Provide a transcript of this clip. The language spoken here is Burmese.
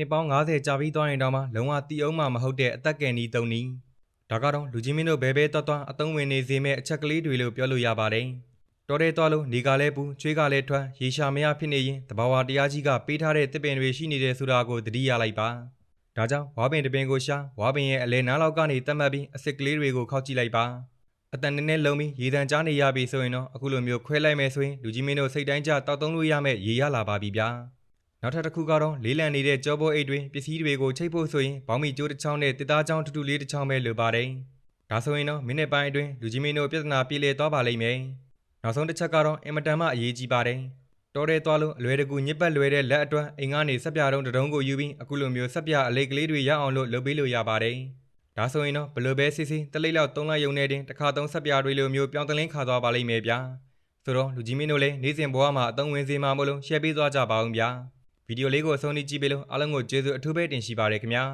နှစ်ပေါင်း90ကြာပြီးသွားရင်တော့မှလုံးဝတီးအောင်မှမဟုတ်တဲ့အသက်ကယ်နီးသုံးနီးဒါကတော့လူကြီးမင်းတို့ဘဲသွားအသုံးဝင်နေစေမဲ့အချက်ကလေးတွေလို့ပြောလို့ရပါတယ်တော်တဲ့သွားလို့နေကလည်းပူချွေးကလည်းထွက်ရေရှာမရဖြစ်နေရင်တဘာဝတရားကြီးကပေးထားတဲ့တစ်ပင်တွေရှိနေတယ်ဆိုတာကိုသတိရလိုက်ပါဒါကြောင့်ဝါပင်တစ်ပင်ကိုရှာဝါပင်ရဲ့အလဲနားလောက်ကနေတတ်မှတ်ပြီးအစ်စ်ကလေးတွေကိုခောက်ကြည့်လိုက်ပါအတန်နဲ့လုံးပြီးရေတံကြားနေရပြီဆိုရင်တော့အခုလိုမျိုးခွဲလိုက်မယ်ဆိုရင်လူကြီးမင်းတို့စိတ်တိုင်းကြတောက်သုံးလို့ရမယ့်ရေရလာပါပြီဗျာနောက်ထပ်တစ်ခုကတော့လေးလံနေတဲ့ကြောပိုးအိတ်တွေပစ္စည်းတွေကိုချိတ်ဖို့ဆိုရင်ဘောင်းမီကျိုးတစ်ချောင်းနဲ့တစ်သားချောင်းထူထူလေးတစ်ချောင်းပဲလိုပါတယ်ဒါဆိုရင်တော့မိနစ်ပိုင်းအတွင်းလူကြီးမင်းတို့ပြဿနာပြေလည်သွားပါလိမ့်မယ်နောက်ဆုံးတစ်ချက်ကတော့အင်မတန်မှအရေးကြီးပါတယ်တော်တဲ့သွားလို့အလွယ်တကူညစ်ပတ်လွယ်တဲ့လက်အတွက်အိမ်ကနေဆက်ပြတုံးတုံးကိုယူပြီးအခုလိုမျိုးဆက်ပြအလေးကလေးတွေရအောင်လို့လုပ်ပေးလို့ရပါတယ်ဒါဆိုရင်တော့ဘလိုပဲစစ်စစ်တလိပ်လောက်သုံးလိုက်ရုံနဲ့တင်တစ်ခါသုံးဆက်ပြတွေလိုမျိုးပြောင်းတလင်းခါသွားပါလိမ့်မယ်ဗျာဆိုတော့လူကြီးမင်းတို့လည်းနေ့စဉ်ဘဝမှာအသုံးဝင်စေမှာမလို့ share ပေးသွားကြပါဦးဗျာဗီဒီယိုလေးကိုအဆုံးထိကြည့်ပေးလို့အားလုံးကိုကျေးဇူးအထူးပဲတင်ရှိပါတယ်ခင်ဗျာ